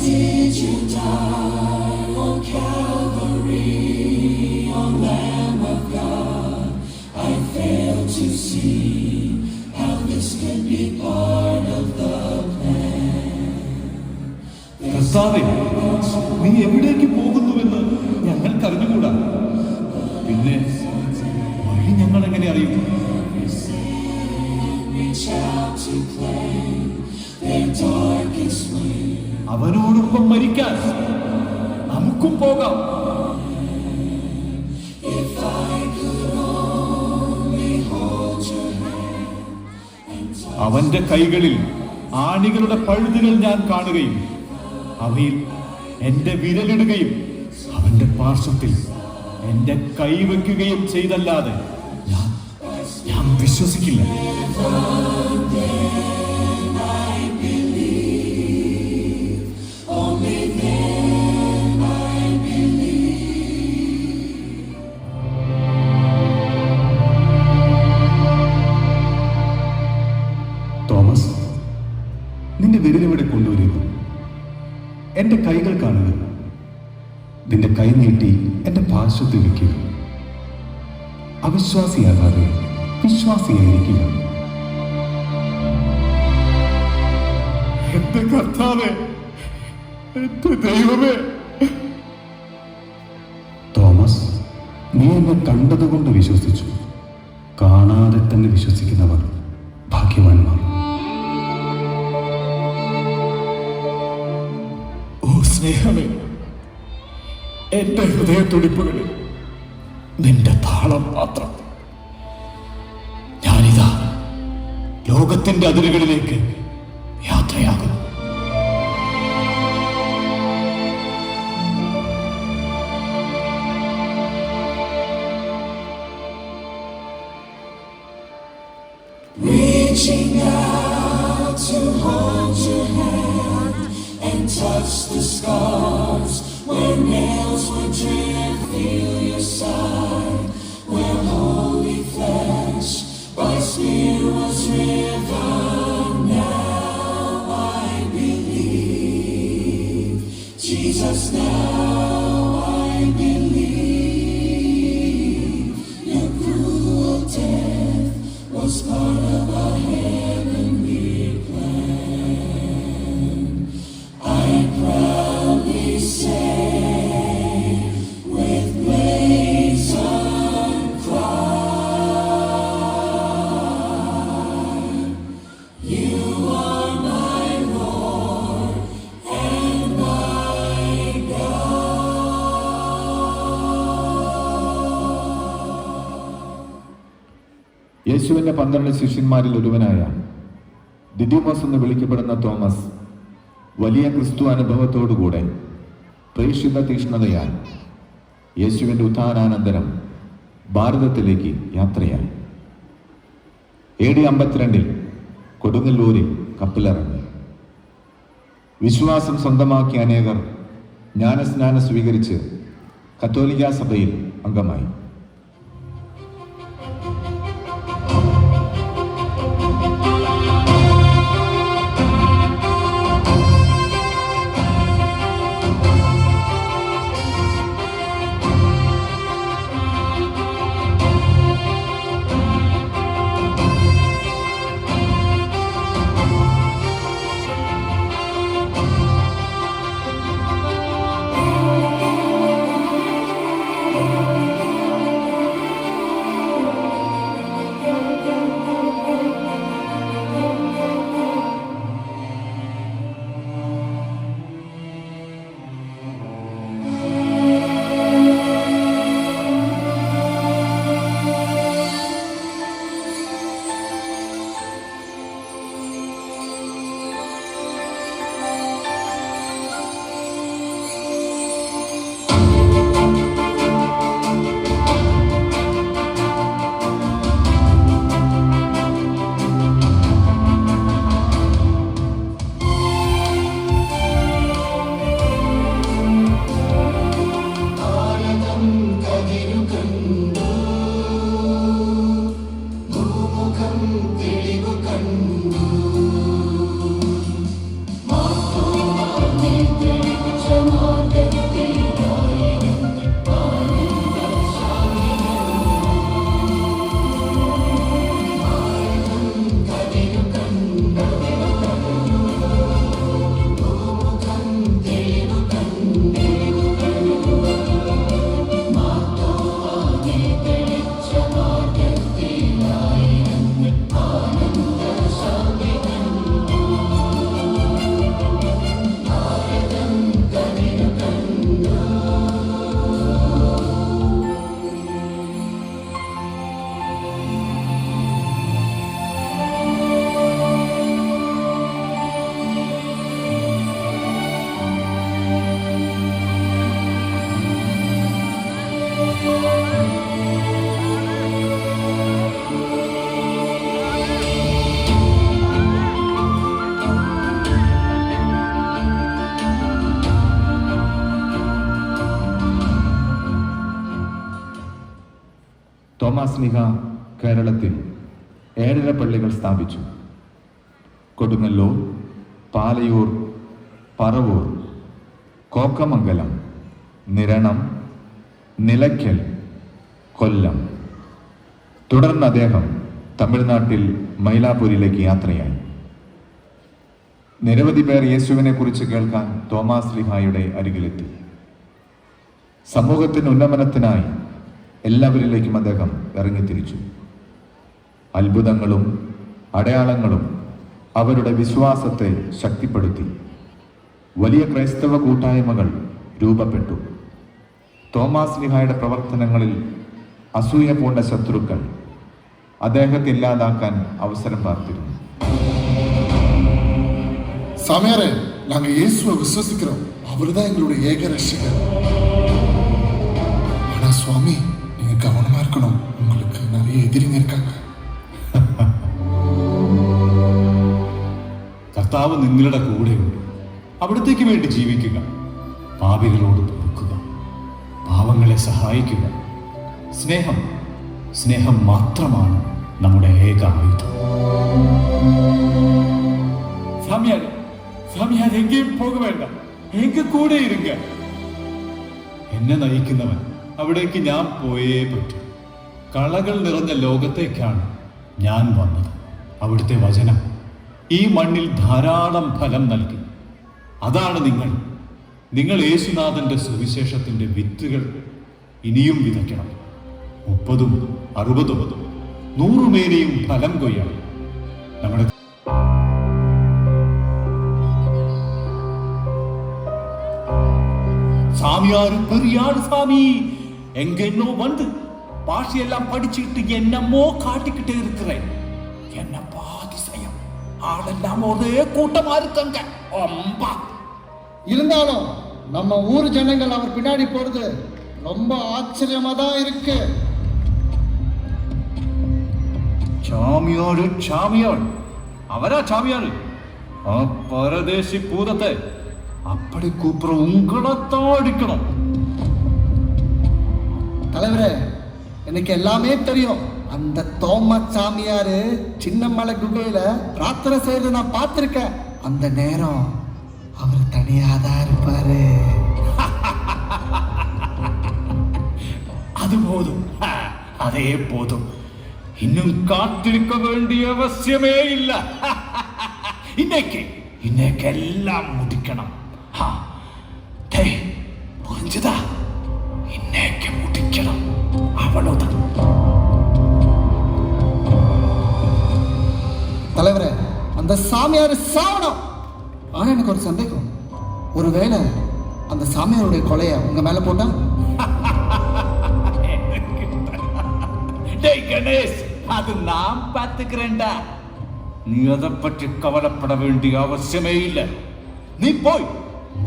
did you die on Calvary, on Lamb of God? I fail to see how this can be part of the plan. കർത്താവേ, നീ എവിടേക്ക് പോകുന്നുവെന്ന് ഞങ്ങൾക്ക് അറിഞ്ഞുകൂടാ. പിന്നെ വഴി ഞങ്ങൾ എങ്ങനെ അറിയും? അവനോടൊപ്പം മരിക്കാൻ നമുക്കും പോകാം. അവന്റെ കൈകളിൽ ആണികളുടെ പഴുതുകൾ ഞാൻ കാണുകയും അവയിൽ എന്റെ വിരലിടുകയും അവന്റെ പാർശ്വത്തിൽ എന്റെ കൈവയ്ക്കുകയും ചെയ്തല്ലാതെ ഞാൻ വിശ്വസിക്കില്ല. തോമസ്, നിന്റെ വിരലെവിടെ കൊണ്ടുവരിക? എന്റെ കൈകൾ കാണുക. നിന്റെ കൈ നീട്ടി എന്റെ പാർശ്വത്തിൽ വയ്ക്കുക. അവിശ്വാസിയാകാതെ വിശ്വാസിയായിരിക്കുക. എന്റെ കർത്താവേ, എന്റെ ദൈവമേ. തോമസ്, നീ എന്നെ കണ്ടതുകൊണ്ട് വിശ്വസിച്ചു. കാണാതെ തന്നെ വിശ്വസിക്കുന്നവർ ഭാഗ്യവാന്മാർ. ഓ സ്നേഹമേ, എന്റെ ഹൃദയത്തുടിപ്പുകളിൽ നിന്റെ താളം മാത്രം. ഞാനിതാ ലോകത്തിന്റെ അതിരുകളിലേക്ക് യാത്രയാകുന്നു. Reaching out to hold your hand and touch the scars where nails were driven. Feel your side where holy flesh by spear was riven. Now I believe, Jesus, now I believe your cruel death was part of a heavenly plan. I proudly say, with blazon cry, you are my Lord and my God. യേശുവിന്റെ 12 ശിഷ്യന്മാരിൽ ഒരുവനായ ദിദിമോസ് എന്ന് വിളിക്കപ്പെടുന്ന Thomas വലിയ ക്രിസ്തു അനുഭവത്തോടുകൂടെ പ്രേക്ഷിത തീഷ്ണതയാൽ യേശുവിന്റെ ഉത്ഥാനാനന്തരം ഭാരതത്തിലേക്ക് യാത്രയായി. AD 52 കൊടുങ്ങല്ലൂരിൽ കപ്പലിറങ്ങി. വിശ്വാസം സ്വന്തമാക്കിയ അനേകർ ജ്ഞാനസ്നാനം സ്വീകരിച്ച് കത്തോലിക്ക സഭയിൽ അംഗമായി. തോമാസ് ലീഹ കേരളത്തിൽ 7 പള്ളികൾ സ്ഥാപിച്ചു. കൊടുങ്ങല്ലൂർ, പാലയൂർ, പറവൂർ, കോക്കമംഗലം, നിരണം, നിലയ്ക്കൽ, കൊല്ലം. തുടർന്ന് അദ്ദേഹം തമിഴ്നാട്ടിൽ മൈലാപ്പൂരിലേക്ക് യാത്രയായി. നിരവധി പേർ യേശുവിനെ കുറിച്ച് കേൾക്കാൻ തോമാസ് ലീഹായുടെ അരികിലെത്തി. സമൂഹത്തിന് ഉന്നമനത്തിനായി എല്ലാവരിലേക്കും അദ്ദേഹം ഇറങ്ങിത്തിരിച്ചു. അത്ഭുതങ്ങളും അടയാളങ്ങളും അവരുടെ വിശ്വാസത്തെ ശക്തിപ്പെടുത്തി. വലിയ ക്രൈസ്തവ കൂട്ടായ്മകൾ രൂപപ്പെട്ടു. തോമാസ് ലീഹായുടെ പ്രവർത്തനങ്ങളിൽ അസൂയ പൂണ്ട ശത്രുക്കൾ അദ്ദേഹത്തെ ഇല്ലാതാക്കാൻ അവസരം പാർത്തിരുന്നു. சாமியாரே, நாங்க இயேசுவை விசுவசிக்கிறோம். அவர்தான் எங்களுடைய ஏக ரட்சகர். ஆனா சுவாமி, நீங்க கவனமா இருக்கணும். உங்களுக்கு நிறைய எதிரிங்க இருக்காங்க. കർത്താവ് നിങ്ങളുടെ കൂടെയുണ്ട്. അവിടത്തേക്ക് വേണ്ടി ജീവിക്കുക, പാപികളോട് പൊറുക്കുക, പാവങ്ങളെ സഹായിക്കുക. സ്നേഹം മാത്രമാണ് നമ്മുടെ ഏക ആയുധം. சாமியார் எங்கேயும் போக வேண்டாம், எங்க கூட இருங்க. എന്നെ നയിക്കുന്നവൻ അവിടേക്ക് ഞാൻ പോയേ പറ്റൂ. കളകൾ നിറഞ്ഞ ലോകത്തേക്കാണ് ഞാൻ വന്നത്. അവിടുത്തെ വചനം ഈ മണ്ണിൽ ധാരാളം ഫലം നൽകി. അതാണ് നിങ്ങൾ യേശുനാഥന്റെ സുവിശേഷത്തിന്റെ വിത്തുകൾ ഇനിയും വിതയ്ക്കണം. 30, 60, 100 മേലെയും ഫലം കൊയ്യണം. നമ്മുടെ சாமியாரு பெரியாரு சாமி எங்க இன்னும் வந்து பாஷையெல்லாம் படிச்சுக்கிட்டு என்னமோ காட்டிக்கிட்டே இருக்கிறேன். என்ன பாதிசயம், ஆளெல்லாம் ஒரே கூட்டமா இருக்காங்க. அம்பா இருந்தாலும் நம்ம ஊர் ஜனங்கள் அவர் பின்னாடி போறது ரொம்ப ஆச்சரியமா தான் இருக்கு. சாமியார் அவரா சாமியாரு? ആ പരദേശി പൂതത്തെ அப்படி கூப்பிட உங்களைத்தான் அடிக்கணும். தலைவரே, எனக்கு எல்லாமே தெரியும். அந்த தோமஸ் சாமியாரு சின்னமலை குகையில பிரார்த்தனை செய்யறது நான் பார்த்திருக்கேன். அந்த நேரம் அவர் தனியாதான் இருப்பாரு. அது போதும், அதே போதும். இன்னும் காத்திருக்க வேண்டிய அவசியமே இல்ல. இன்னைக்கு எல்லாம் முடிக்கணும். புரிஞ்சுதா? இன்னைக்கு முடிக்கணும், அவ்வளவுதான். தலைவரே, அந்த சாமியார் சாவணும். ஆனா எனக்கு ஒரு சந்தேகம். ஒருவேளை அந்த சாமியாருடைய கொலைய உங்க மேல போட்டா? கணேஷ், அது நான் பார்த்துக்கிறேன்டா. நீ அதை பற்றி கவலைப்பட வேண்டிய அவசியமே இல்லை. நீ போய்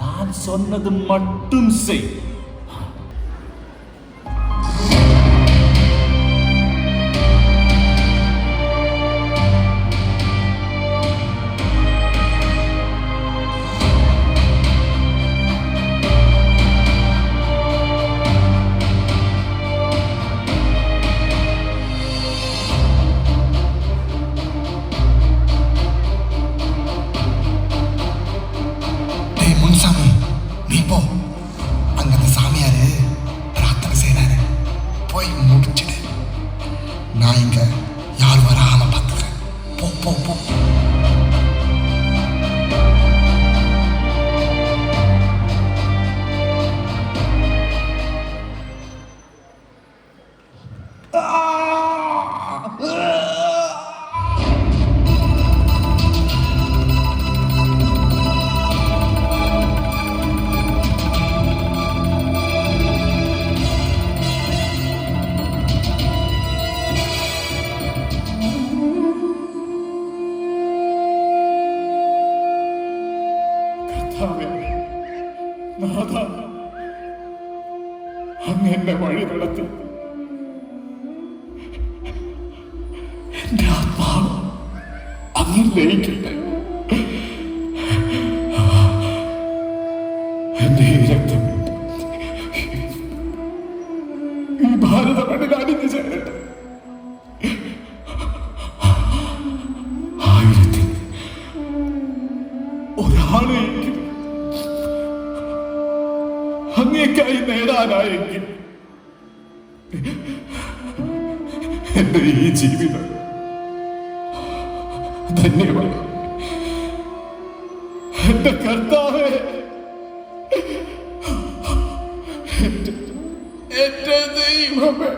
நான் சொன்னது மட்டும் செய். முன்சாமி, நீ போ. அங்க அந்த சாமியாரு பிரார்த்தனை செய்யறாரு. போய் முடிச்சிடு. நான் இங்க யார் வராம பார்த்துக்கிறேன். போ போ போ. അങ്ങെന്നെ വഴി നടത്തി. എന്റെ ആത്മാവ് അങ്ങിൽ ലയിക്കട്ടെ. എന്റെ ഈ രക്തം ഈ ഭാരത മണ്ണിൽ അടിഞ്ഞു ചേരട്ടെ. അങ്ങേക്കായി നേടാനായെങ്കിൽ എന്റെ ഈ ജീവിതം ധന്യമായി. എന്റെ കർത്താവേ, എന്റെ ദൈവമേ.